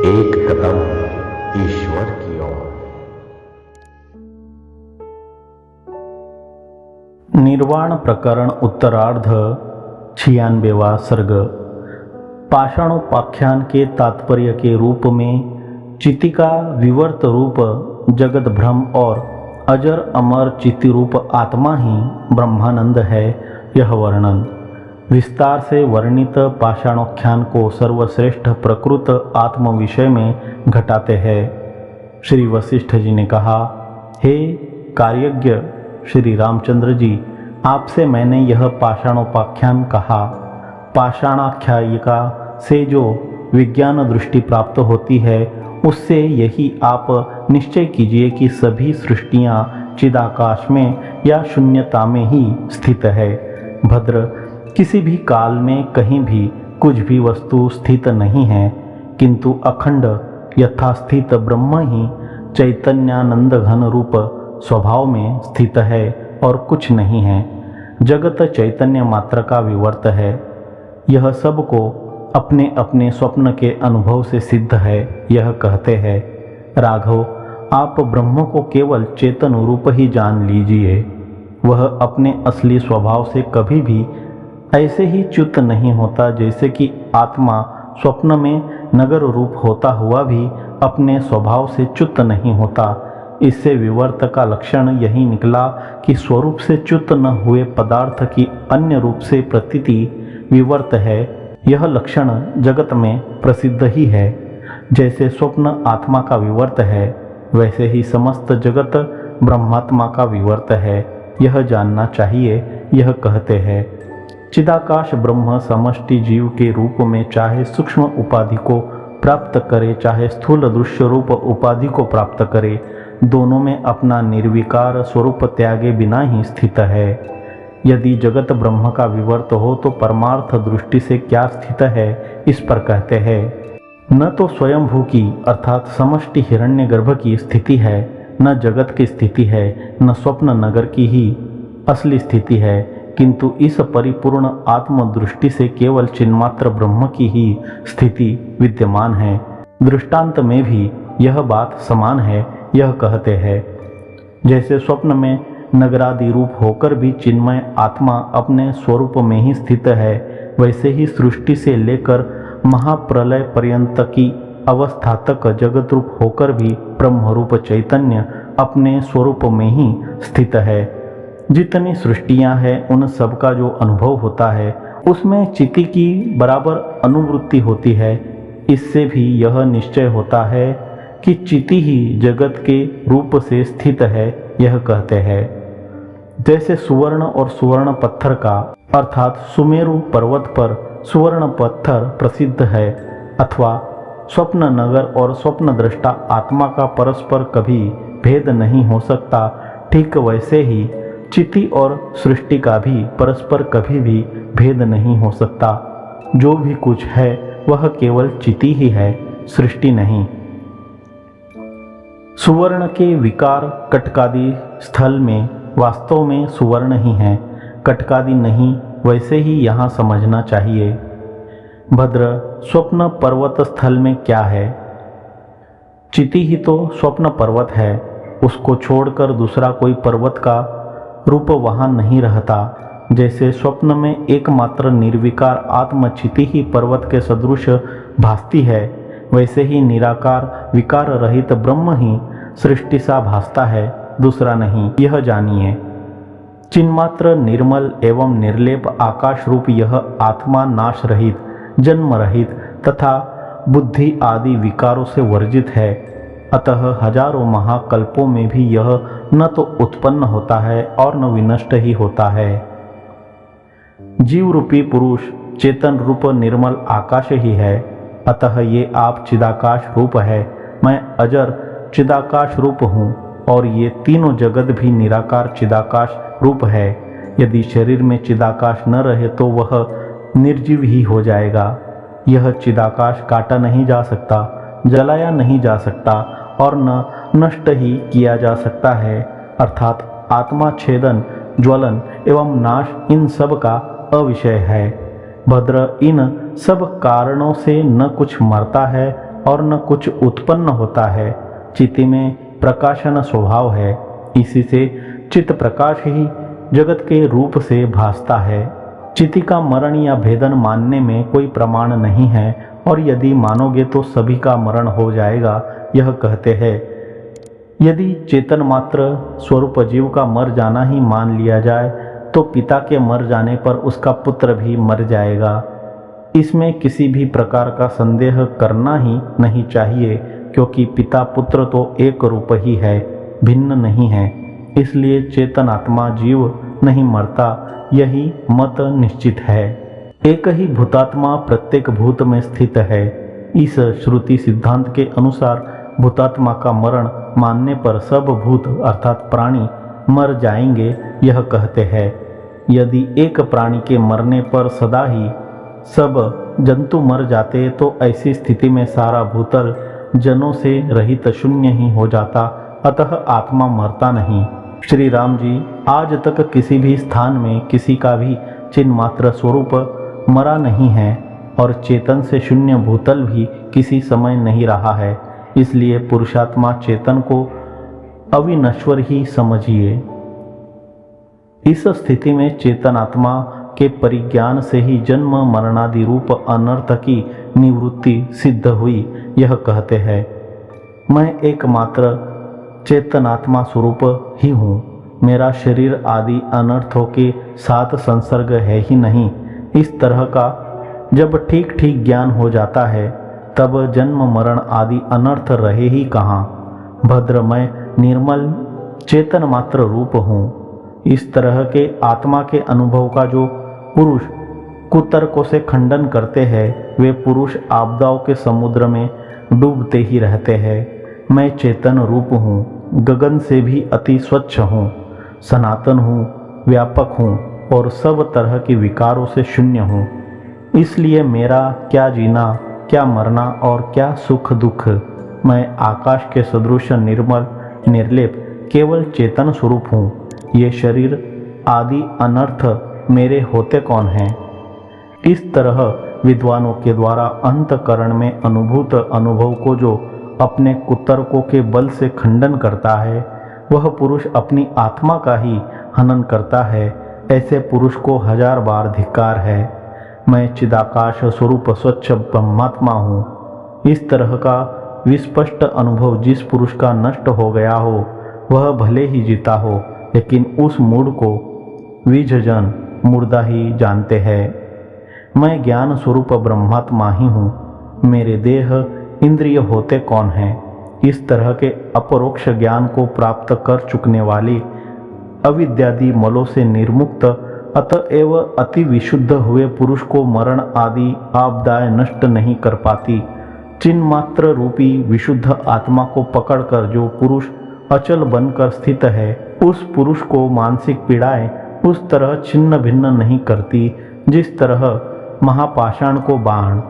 एक कदम ईश्वर की ओर। निर्वाण प्रकरण उत्तरार्ध 96वां सर्ग। पाषाणोपाख्यान के तात्पर्य के रूप में चिति का विवर्त रूप जगत भ्रम और अजर अमर चिति रूप आत्मा ही ब्रह्मानंद है। यह वर्णन विस्तार से वर्णित पाषाणोख्यान को सर्वश्रेष्ठ प्रकृत आत्म विषय में घटाते हैं। श्री वशिष्ठ जी ने कहा, हे कार्यज्ञ श्री रामचंद्र जी, आपसे मैंने यह पाषाणोपाख्यान कहा। पाषाणाख्यायिका से जो विज्ञान दृष्टि प्राप्त होती है, उससे यही आप निश्चय कीजिए कि सभी सृष्टियां चिदाकाश में या शून्यता में ही स्थित है। भद्र, किसी भी काल में कहीं भी कुछ भी वस्तु स्थित नहीं है, किंतु अखंड यथास्थित ब्रह्म ही चैतन्यानंद घन रूप स्वभाव में स्थित है और कुछ नहीं है। जगत चैतन्य मात्र का विवर्त है। यह सब को अपने अपने स्वप्न के अनुभव से सिद्ध है। यह कहते हैं, राघव, आप ब्रह्म को केवल चेतन रूप ही जान लीजिए। वह अपने असली स्वभाव से कभी भी ऐसे ही च्युत नहीं होता जैसे कि आत्मा स्वप्न में नगर रूप होता हुआ भी अपने स्वभाव से च्युत नहीं होता। इससे विवर्त का लक्षण यही निकला कि स्वरूप से च्युत न हुए पदार्थ की अन्य रूप से प्रतीति विवर्त है। यह लक्षण जगत में प्रसिद्ध ही है। जैसे स्वप्न आत्मा का विवर्त है, वैसे ही समस्त जगत ब्रह्मात्मा का विवर्त है। यह जानना चाहिए। यह कहते हैं, चिदाकाश ब्रह्म समष्टि जीव के रूप में चाहे सूक्ष्म उपाधि को प्राप्त करे, चाहे स्थूल दृश्य रूप उपाधि को प्राप्त करे, दोनों में अपना निर्विकार स्वरूप त्यागे बिना ही स्थित है। यदि जगत ब्रह्म का विवर्त हो तो परमार्थ दृष्टि से क्या स्थित है, इस पर कहते हैं, न तो स्वयंभू की अर्थात समष्टि हिरण्यगर्भ की स्थिति है, न जगत की स्थिति है, न स्वप्न नगर की ही असली स्थिति है, किंतु इस परिपूर्ण आत्मदृष्टि से केवल चिन्मात्र ब्रह्म की ही स्थिति विद्यमान है। दृष्टांत में भी यह बात समान है। यह कहते हैं, जैसे स्वप्न में नगरादि रूप होकर भी चिन्मय आत्मा अपने स्वरूप में ही स्थित है, वैसे ही सृष्टि से लेकर महाप्रलय पर्यंत की अवस्था तक जगत रूप होकर भी ब्रह्मरूप चैतन्य अपने स्वरूप में ही स्थित है। जितनी सृष्टियां हैं, उन सब का जो अनुभव होता है, उसमें चिति की बराबर अनुवृत्ति होती है। इससे भी यह निश्चय होता है कि चिति ही जगत के रूप से स्थित है। यह कहते हैं, जैसे सुवर्ण और सुवर्ण पत्थर का अर्थात सुमेरु पर्वत पर सुवर्ण पत्थर प्रसिद्ध है, अथवा स्वप्न नगर और स्वप्न दृष्टा आत्मा का परस्पर कभी भेद नहीं हो सकता, ठीक वैसे ही चिति और सृष्टि का भी परस्पर कभी भी भेद नहीं हो सकता। जो भी कुछ है वह केवल चिति ही है, सृष्टि नहीं। सुवर्ण के विकार कटकादि स्थल में वास्तव में सुवर्ण ही है, कटकादि नहीं। वैसे ही यहाँ समझना चाहिए। भद्र, स्वप्न पर्वत स्थल में क्या है? चिति ही तो स्वप्न पर्वत है। उसको छोड़कर दूसरा कोई पर्वत का रूप वहाँ नहीं रहता। जैसे स्वप्न में एकमात्र निर्विकार आत्मचिति ही पर्वत के सदृश भासती है, वैसे ही निराकार विकार रहित ब्रह्म ही सृष्टि सा भासता है, दूसरा नहीं। यह जानिए, चिन्मात्र निर्मल एवं निर्लेप आकाश रूप यह आत्मा नाश रहित, जन्म रहित तथा बुद्धि आदि विकारों से वर्जित है। अतः हजारों महाकल्पों में भी यह न तो उत्पन्न होता है और न विनष्ट ही होता है। जीव रूपी पुरुष चेतन रूप निर्मल आकाश ही है। अतः ये आप चिदाकाश रूप है, मैं अजर चिदाकाश रूप हूँ, और ये तीनों जगत भी निराकार चिदाकाश रूप है। यदि शरीर में चिदाकाश न रहे तो वह निर्जीव ही हो जाएगा। यह चिदाकाश काटा नहीं जा सकता, जलाया नहीं जा सकता और न नष्ट ही किया जा सकता है। अर्थात आत्मा छेदन, ज्वलन एवं नाश इन सब का अविषय है। भद्र, इन सब कारणों से न कुछ मरता है और न कुछ उत्पन्न होता है। चित्त में प्रकाशन स्वभाव है, इसी से चित्त प्रकाश ही जगत के रूप से भासता है। चित्त का मरण या भेदन मानने में कोई प्रमाण नहीं है, और यदि मानोगे तो सभी का मरण हो जाएगा, यह कहते हैं। यदि चेतन मात्र स्वरूप जीव का मर जाना ही मान लिया जाए तो पिता के मर जाने पर उसका पुत्र भी मर जाएगा। इसमें किसी भी प्रकार का संदेह करना ही नहीं चाहिए, क्योंकि पिता पुत्र तो एक रूप ही है, भिन्न नहीं है। इसलिए चेतन आत्मा जीव नहीं मरता, यही मत निश्चित है। एक ही भूतात्मा प्रत्येक भूत में स्थित है। इस श्रुति सिद्धांत के अनुसार भूतात्मा का मरण मानने पर सब भूत अर्थात प्राणी मर जाएंगे, यह कहते हैं। यदि एक प्राणी के मरने पर सदा ही सब जंतु मर जाते तो ऐसी स्थिति में सारा भूतल जनों से रहित शून्य ही हो जाता, अतः आत्मा मरता नहीं। श्री राम जी, आज तक किसी भी स्थान में किसी का भी चिन्ह मात्र स्वरूप मरा नहीं है, और चेतन से शून्य भूतल भी किसी समय नहीं रहा है। इसलिए पुरुषात्मा चेतन को अविनश्वर ही समझिए। इस स्थिति में चेतन आत्मा के परिज्ञान से ही जन्म मरणादि रूप अनर्थ की निवृत्ति सिद्ध हुई, यह कहते हैं। मैं एकमात्र चेतनात्मा स्वरूप ही हूँ। मेरा शरीर आदि अनर्थों के साथ संसर्ग है ही नहीं। इस तरह का जब ठीक ठीक ज्ञान हो जाता है तब जन्म मरण आदि अनर्थ रहे ही कहाँ। भद्र मैं निर्मल चेतन मात्र रूप हूँ। इस तरह के आत्मा के अनुभव का जो पुरुष कुतर्कों से खंडन करते हैं, वे पुरुष आपदाओं के समुद्र में डूबते ही रहते हैं। मैं चेतन रूप हूँ, गगन से भी अति स्वच्छ हूँ, सनातन हूँ, व्यापक हूँ और सब तरह के विकारों से शून्य हूँ। इसलिए मेरा क्या जीना, क्या मरना और क्या सुख दुख। मैं आकाश के सदृश निर्मल निर्लेप केवल चेतन स्वरूप हूँ। ये शरीर आदि अनर्थ मेरे होते कौन हैं। इस तरह विद्वानों के द्वारा अंतकरण में अनुभूत अनुभव को जो अपने कुतर्कों के बल से खंडन करता है, वह पुरुष अपनी आत्मा का ही हनन करता है। ऐसे पुरुष को 1000 बार धिक्कार है। मैं चिदाकाश स्वरूप स्वच्छ ब्रह्मात्मा हूँ। इस तरह का विस्पष्ट अनुभव जिस पुरुष का नष्ट हो गया हो, वह भले ही जीता हो, लेकिन उस मूढ़ को विजजन मुर्दा ही जानते हैं। मैं ज्ञान स्वरूप ब्रह्मात्मा ही हूँ। मेरे देह इंद्रिय होते कौन हैं। इस तरह के अपरोक्ष ज्ञान को प्राप्त कर चुकने वाली अविद्यादि मलों से निर्मुक्त अतएव अति विशुद्ध हुए पुरुष को मरण आदि आपदाएं नष्ट नहीं कर पाती। चिन्ह मात्र रूपी विशुद्ध आत्मा को पकड़कर जो पुरुष अचल बनकर स्थित है, उस पुरुष को मानसिक पीड़ाएं उस तरह छिन्न भिन्न नहीं करती जिस तरह महापाषाण को बाण।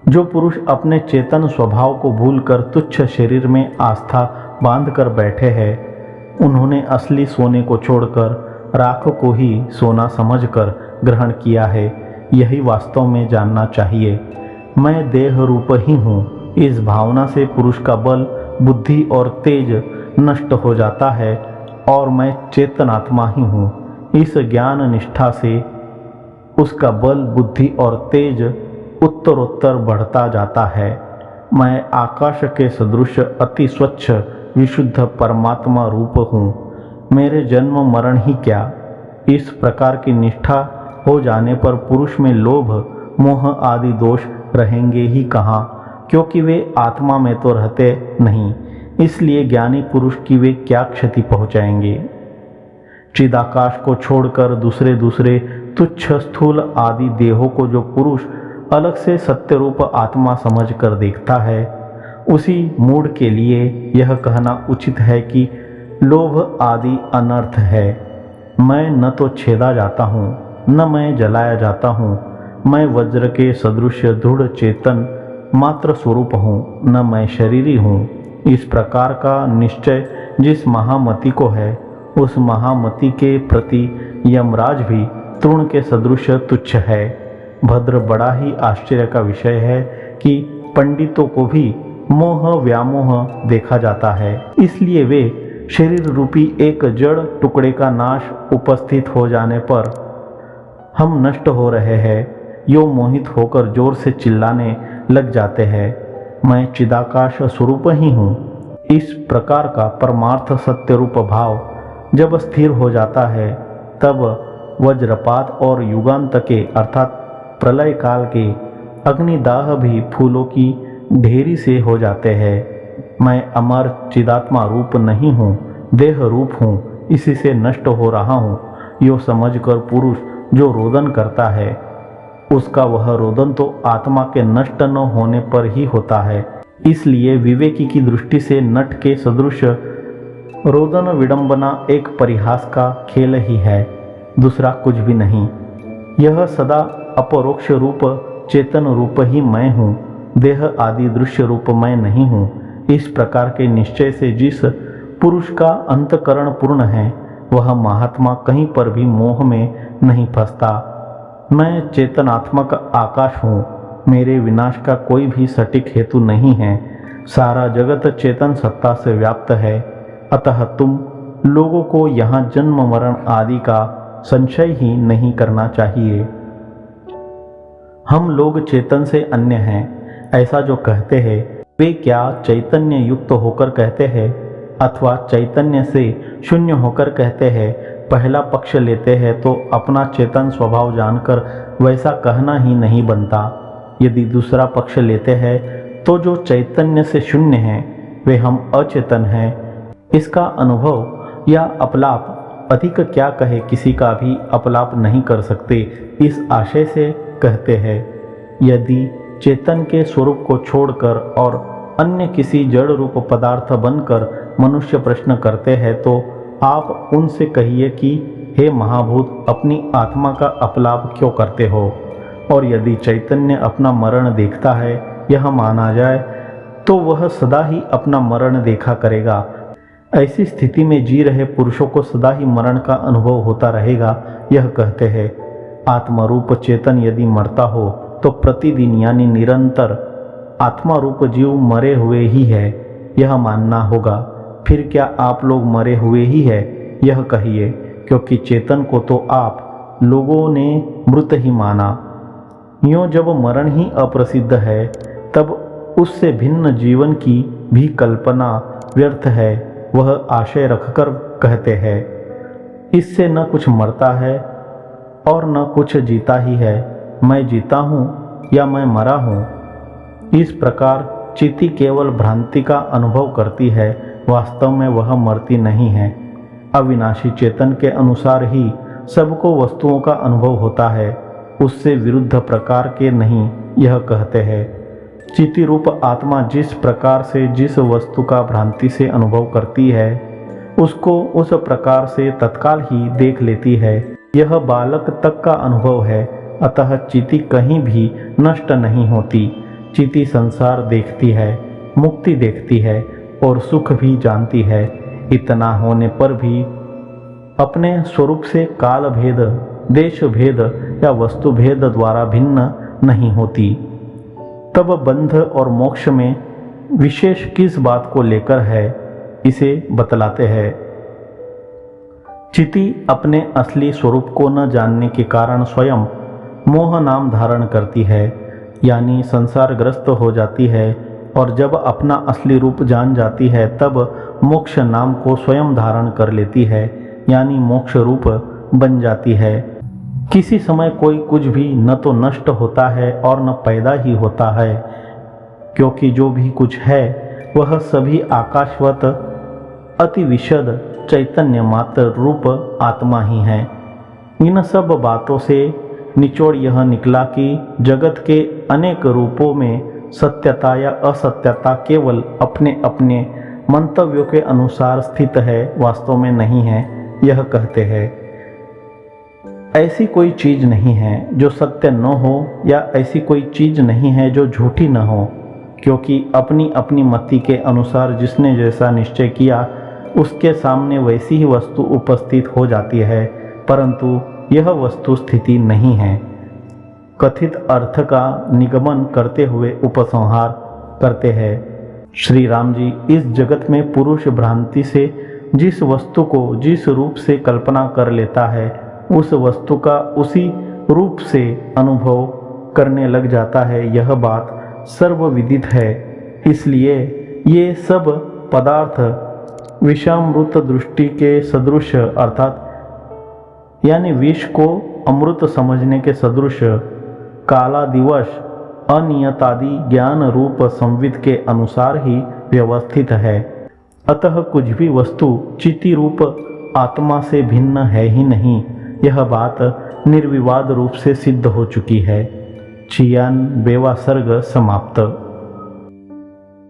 जो पुरुष अपने चेतन स्वभाव को भूलकर तुच्छ शरीर में आस्था बांधकर बैठे हैं, उन्होंने असली सोने को छोड़कर राख को ही सोना समझकर ग्रहण किया है। यही वास्तव में जानना चाहिए। मैं देह रूप ही हूँ। इस भावना से पुरुष का बल, बुद्धि और तेज नष्ट हो जाता है और मैं चेतनात्मा ही हूँ। इस ज्ञान निष्ठा से उसका बल, बुद्धि और तेज उत्तरोत्तर बढ़ता जाता है। मैं आकाश के सदृश अति स्वच्छ विशुद्ध परमात्मा रूप हूँ। मेरे जन्म मरण ही क्या। इस प्रकार की निष्ठा हो जाने पर पुरुष में लोभ, मोह आदि दोष रहेंगे ही कहाँ, क्योंकि वे आत्मा में तो रहते नहीं। इसलिए ज्ञानी पुरुष की वे क्या क्षति पहुँचाएंगे। चिदाकाश को छोड़कर दूसरे दूसरे तुच्छ स्थूल आदि देहों को जो पुरुष अलग से सत्य रूप आत्मा समझकर देखता है, उसी मूढ़ के लिए यह कहना उचित है कि लोभ आदि अनर्थ है। मैं न तो छेदा जाता हूँ, न मैं जलाया जाता हूँ। मैं वज्र के सदृश दृढ़ चेतन मात्र स्वरूप हूँ, न मैं शरीरी हूँ। इस प्रकार का निश्चय जिस महामति को है, उस महामति के प्रति यमराज भी तृण के सदृश तुच्छ है। भद्र, बड़ा ही आश्चर्य का विषय है कि पंडितों को भी मोह व्यामोह देखा जाता है, इसलिए वे शरीर रूपी एक जड़ टुकड़े का नाश उपस्थित हो जाने पर हम नष्ट हो रहे हैं यो मोहित होकर जोर से चिल्लाने लग जाते हैं, मैं चिदाकाश स्वरूप ही हूँ। इस प्रकार का परमार्थ सत्य रूप भाव जब स्थिर हो जाता है तब वज्रपात और युगांत के अर्थात प्रलय काल के अग्निदाह भी फूलों की ढेरी से हो जाते हैं। मैं अमर चिदात्मा रूप नहीं हूँ, देह रूप हूँ, इसी से नष्ट हो रहा हूँ यो समझकर पुरुष जो रोदन करता है उसका वह रोदन तो आत्मा के नष्ट न होने पर ही होता है। इसलिए विवेकी की दृष्टि से नट के सदृश रोदन विडंबना एक परिहास का खेल ही है, दूसरा कुछ भी नहीं। यह सदा अपरोक्ष रूप चेतन रूप ही मैं हूँ, देह आदि दृश्य रूप मैं नहीं हूँ। इस प्रकार के निश्चय से जिस पुरुष का अंतकरण पूर्ण है वह महात्मा कहीं पर भी मोह में नहीं फंसता। मैं चेतनात्मक आकाश हूँ, मेरे विनाश का कोई भी सटीक हेतु नहीं है, सारा जगत चेतन सत्ता से व्याप्त है। अतः तुम लोगों को यहाँ जन्म मरण आदि का संशय ही नहीं करना चाहिए। हम लोग चेतन से अन्य हैं ऐसा जो कहते हैं वे क्या चैतन्य युक्त होकर कहते हैं अथवा चैतन्य से शून्य होकर कहते हैं। पहला पक्ष लेते हैं तो अपना चेतन स्वभाव जानकर वैसा कहना ही नहीं बनता। यदि दूसरा पक्ष लेते हैं तो जो चैतन्य से शून्य हैं वे हम अचेतन हैं, इसका अनुभव या अपलाप अधिक क्या कहे किसी का भी अपलाप नहीं कर सकते, इस आशय से कहते हैं। यदि चेतन के स्वरूप को छोड़कर और अन्य किसी जड़ रूप पदार्थ बनकर मनुष्य प्रश्न करते हैं तो आप उनसे कहिए कि हे महाभूत अपनी आत्मा का अपलाप क्यों करते हो। और यदि चैतन्य अपना मरण देखता है यह माना जाए तो वह सदा ही अपना मरण देखा करेगा। ऐसी स्थिति में जी रहे पुरुषों को सदा ही मरण का अनुभव होता रहेगा। यह कहते हैं आत्मरूप चेतन यदि मरता हो तो प्रतिदिन यानी निरंतर आत्मा रूप जीव मरे हुए ही है यह मानना होगा। फिर क्या आप लोग मरे हुए ही है यह कहिए, क्योंकि चेतन को तो आप लोगों ने मृत ही माना। यूँ जब मरण ही अप्रसिद्ध है तब उससे भिन्न जीवन की भी कल्पना व्यर्थ है, वह आशय रखकर कहते हैं इससे न कुछ मरता है और न कुछ जीता ही है, मैं जीता हूँ या मैं मरा हूँ। इस प्रकार चिति केवल भ्रांति का अनुभव करती है, वास्तव में वह मरती नहीं है। अविनाशी चेतन के अनुसार ही सबको वस्तुओं का अनुभव होता है, उससे विरुद्ध प्रकार के नहीं। यह कहते हैं चिति रूप आत्मा जिस प्रकार से जिस वस्तु का भ्रांति से अनुभव करती है उसको उस प्रकार से तत्काल ही देख लेती है। यह बालक तक का अनुभव है, अतः चिति कहीं भी नष्ट नहीं होती। चिति संसार देखती है, मुक्ति देखती है और सुख भी जानती है। इतना होने पर भी अपने स्वरूप से काल भेद, देश भेद या वस्तु भेद द्वारा भिन्न नहीं होती। तब बंध और मोक्ष में विशेष किस बात को लेकर है इसे बतलाते हैं। चिति अपने असली स्वरूप को न जानने के कारण स्वयं मोह नाम धारण करती है, यानी संसारग्रस्त हो जाती है, और जब अपना असली रूप जान जाती है तब मोक्ष नाम को स्वयं धारण कर लेती है, यानी मोक्ष रूप बन जाती है। किसी समय कोई कुछ भी न तो नष्ट होता है और न पैदा ही होता है, क्योंकि जो भी कुछ है वह सभी आकाशवत अति विशद चैतन्य मात्र रूप आत्मा ही है। इन सब बातों से निचोड़ यह निकला कि जगत के अनेक रूपों में सत्यता या असत्यता केवल अपने अपने मंतव्यों के अनुसार स्थित है, वास्तव में नहीं है। यह कहते हैं ऐसी कोई चीज नहीं है जो सत्य न हो या ऐसी कोई चीज नहीं है जो झूठी न हो, क्योंकि अपनी अपनी मति के अनुसार जिसने जैसा निश्चय किया उसके सामने वैसी ही वस्तु उपस्थित हो जाती है, परंतु यह वस्तु स्थिति नहीं है। कथित अर्थ का निगमन करते हुए उपसंहार करते हैं। श्री राम जी इस जगत में पुरुष भ्रांति से जिस वस्तु को जिस रूप से कल्पना कर लेता है उस वस्तु का उसी रूप से अनुभव करने लग जाता है, यह बात सर्वविदित है। इसलिए ये सब पदार्थ विषामृत दृष्टि के सदृश अर्थात यानी विष को अमृत समझने के सदृश काला दिवस अनियतादि ज्ञान रूप संविद के अनुसार ही व्यवस्थित है। अतः कुछ भी वस्तु चिति रूप आत्मा से भिन्न है ही नहीं, यह बात निर्विवाद रूप से सिद्ध हो चुकी है। 96वां सर्ग समाप्त।